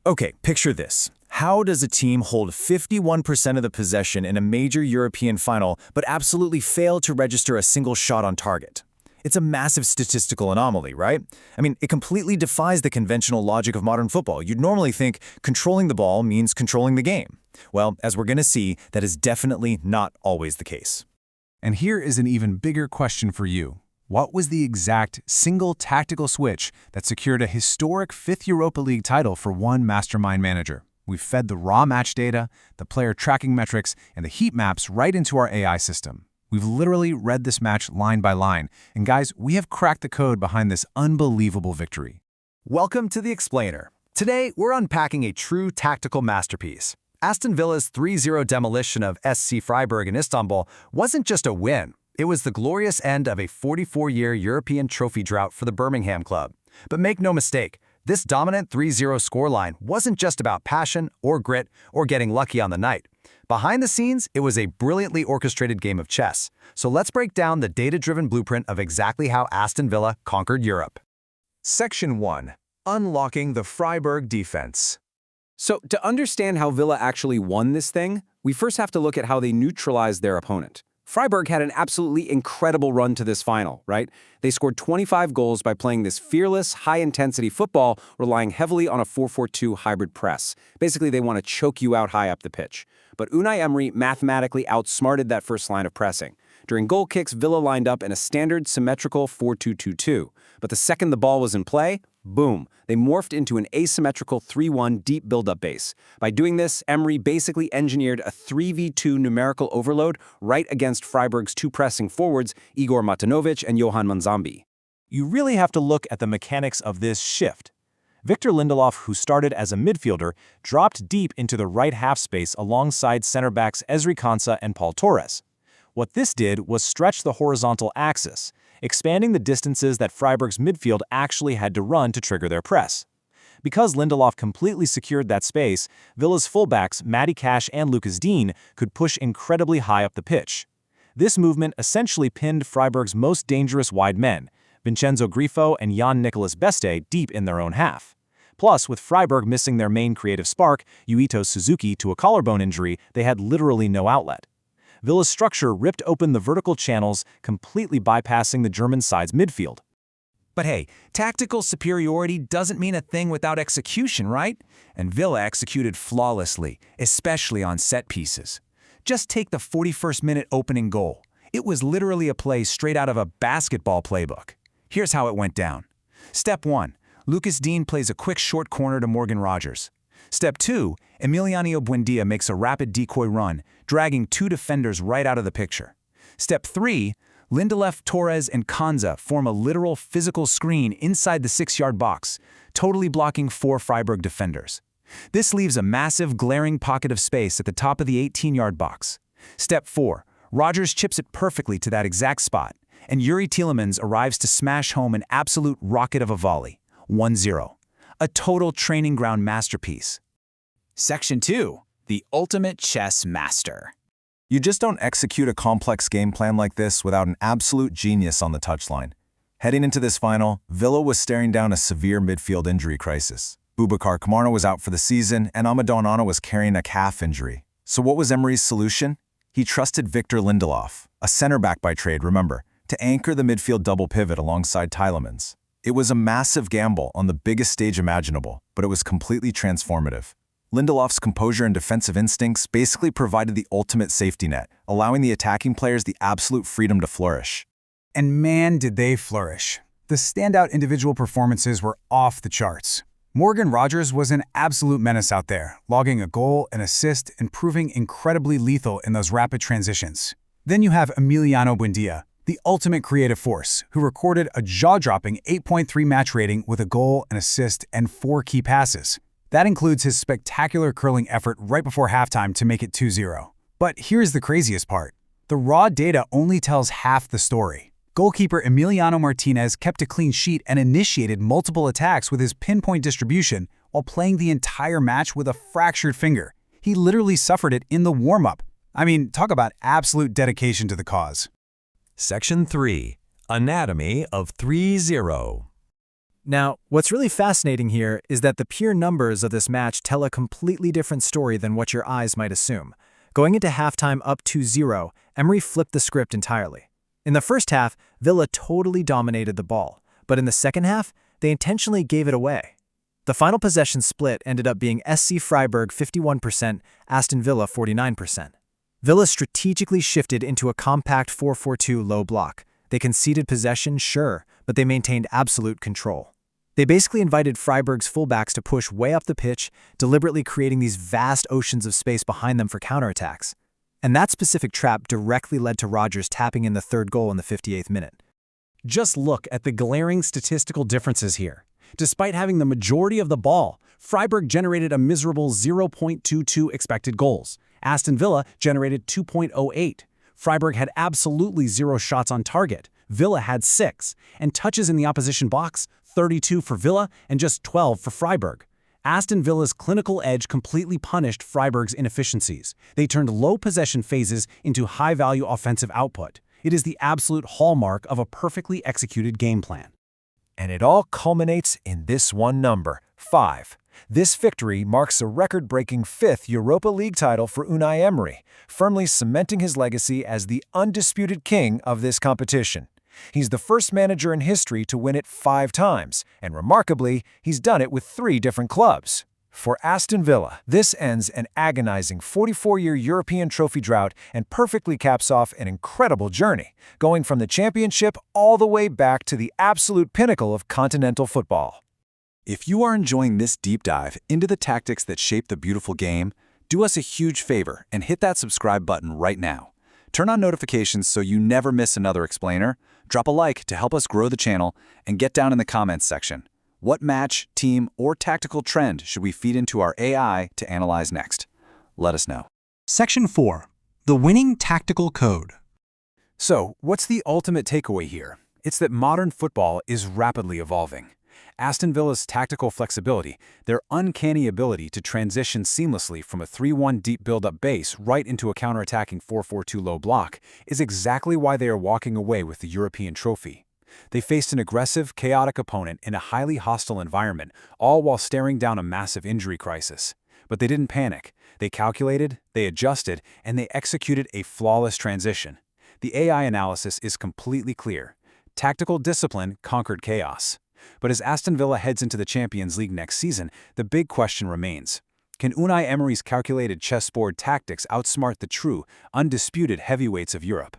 Okay, picture this. How does a team hold 51% of the possession in a major European final but absolutely fail to register a single shot on target? It's a massive statistical anomaly, right? I mean, it completely defies the conventional logic of modern football. You'd normally think controlling the ball means controlling the game. Well, as we're going to see, that is definitely not always the case. And here is an even bigger question for you. What was the exact single tactical switch that secured a historic 5th Europa League title for one mastermind manager? We've fed the raw match data, the player tracking metrics, and the heat maps right into our AI system. We've literally read this match line by line, and guys, we have cracked the code behind this unbelievable victory. Welcome to The Explainer. Today, we're unpacking a true tactical masterpiece. Aston Villa's 3-0 demolition of SC Freiburg in Istanbul wasn't just a win. It was the glorious end of a 44-year European trophy drought for the Birmingham club. But make no mistake, this dominant 3-0 scoreline wasn't just about passion or grit or getting lucky on the night. Behind the scenes, it was a brilliantly orchestrated game of chess. So let's break down the data-driven blueprint of exactly how Aston Villa conquered Europe. Section 1. Unlocking the Freiburg defense. So to understand how Villa actually won this thing, we first have to look at how they neutralized their opponent. Freiburg had an absolutely incredible run to this final, right? They scored 25 goals by playing this fearless, high-intensity football, relying heavily on a 4-4-2 hybrid press. Basically, they want to choke you out high up the pitch. But Unai Emery mathematically outsmarted that first line of pressing. During goal kicks, Villa lined up in a standard symmetrical 4-2-2-2. But the second the ball was in play, boom, they morphed into an asymmetrical 3-1 deep build-up base. By doing this, Emery basically engineered a 3v2 numerical overload right against Freiburg's two pressing forwards, Igor Matanovic and Johan Manzambi. You really have to look at the mechanics of this shift. Victor Lindelof, who started as a midfielder, dropped deep into the right half space alongside center-backs Ezri Konsa and Paul Torres. What this did was stretch the horizontal axis, expanding the distances that Freiburg's midfield actually had to run to trigger their press. Because Lindelof completely secured that space, Villa's fullbacks Matty Cash and Lucas Digne could push incredibly high up the pitch. This movement essentially pinned Freiburg's most dangerous wide men, Vincenzo Grifo and Jan-Nicolas Beste, deep in their own half. Plus, with Freiburg missing their main creative spark, Yuito Suzuki, to a collarbone injury, they had literally no outlet. Villa's structure ripped open the vertical channels, completely bypassing the German side's midfield. But hey, tactical superiority doesn't mean a thing without execution, right? And Villa executed flawlessly, especially on set pieces. Just take the 41st minute opening goal. It was literally a play straight out of a basketball playbook. Here's how it went down. Step 1. Lucas Digne plays a quick short corner to Morgan Rogers. Step 2. Emiliano Buendia makes a rapid decoy run, dragging two defenders right out of the picture. Step 3. Lindelof, Torres, and Konsa form a literal physical screen inside the 6-yard box, totally blocking 4 Freiburg defenders. This leaves a massive, glaring pocket of space at the top of the 18-yard box. Step 4. Rogers chips it perfectly to that exact spot, and Yuri Tielemans arrives to smash home an absolute rocket of a volley. 1-0. A total training ground masterpiece. Section 2. The ultimate chess master. You just don't execute a complex game plan like this without an absolute genius on the touchline. Heading into this final, Villa was staring down a severe midfield injury crisis. Boubacar Kamara was out for the season, and Amadou Onana was carrying a calf injury. So what was Emery's solution? He trusted Victor Lindelof, a center-back by trade, remember, to anchor the midfield double pivot alongside Tielemans. It was a massive gamble on the biggest stage imaginable, but it was completely transformative. Lindelof's composure and defensive instincts basically provided the ultimate safety net, allowing the attacking players the absolute freedom to flourish. And man, did they flourish. The standout individual performances were off the charts. Morgan Rogers was an absolute menace out there, logging a goal, an assist, and proving incredibly lethal in those rapid transitions. Then you have Emiliano Buendia, the ultimate creative force, who recorded a jaw-dropping 8.3 match rating with a goal, an assist, and 4 key passes. That includes his spectacular curling effort right before halftime to make it 2-0. But here's the craziest part. The raw data only tells half the story. Goalkeeper Emiliano Martinez kept a clean sheet and initiated multiple attacks with his pinpoint distribution while playing the entire match with a fractured finger. He literally suffered it in the warm-up. I mean, talk about absolute dedication to the cause. Section 3. Anatomy of 3-0. Now, what's really fascinating here is that the pure numbers of this match tell a completely different story than what your eyes might assume. Going into halftime up 2-0, Emery flipped the script entirely. In the first half, Villa totally dominated the ball, but in the second half, they intentionally gave it away. The final possession split ended up being SC Freiburg 51%, Aston Villa 49%. Villa strategically shifted into a compact 4-4-2 low block. They conceded possession, sure, but they maintained absolute control. They basically invited Freiburg's fullbacks to push way up the pitch, deliberately creating these vast oceans of space behind them for counterattacks. And that specific trap directly led to Rodgers tapping in the third goal in the 58th minute. Just look at the glaring statistical differences here. Despite having the majority of the ball, Freiburg generated a miserable 0.22 expected goals. Aston Villa generated 2.08. Freiburg had absolutely 0 shots on target. Villa had 6, and touches in the opposition box, 32 for Villa and just 12 for Freiburg. Aston Villa's clinical edge completely punished Freiburg's inefficiencies. They turned low possession phases into high-value offensive output. It is the absolute hallmark of a perfectly executed game plan. And it all culminates in this one number, 5. This victory marks a record-breaking 5th Europa League title for Unai Emery, firmly cementing his legacy as the undisputed king of this competition. He's the first manager in history to win it 5 times, and remarkably, he's done it with 3 different clubs. For Aston Villa, this ends an agonizing 44-year European trophy drought and perfectly caps off an incredible journey, going from the championship all the way back to the absolute pinnacle of continental football. If you are enjoying this deep dive into the tactics that shape the beautiful game, do us a huge favor and hit that subscribe button right now. Turn on notifications so you never miss another explainer, drop a like to help us grow the channel, and get down in the comments section. What match, team, or tactical trend should we feed into our AI to analyze next? Let us know. Section 4. The Winning Tactical Code. So, what's the ultimate takeaway here? It's that modern football is rapidly evolving. Aston Villa's tactical flexibility, their uncanny ability to transition seamlessly from a 3-1 deep build-up base right into a counterattacking 4-4-2 low block, is exactly why they are walking away with the European trophy. They faced an aggressive, chaotic opponent in a highly hostile environment, all while staring down a massive injury crisis. But they didn't panic. They calculated, they adjusted, and they executed a flawless transition. The AI analysis is completely clear. Tactical discipline conquered chaos. But as Aston Villa heads into the Champions League next season, the big question remains. Can Unai Emery's calculated chessboard tactics outsmart the true, undisputed heavyweights of Europe?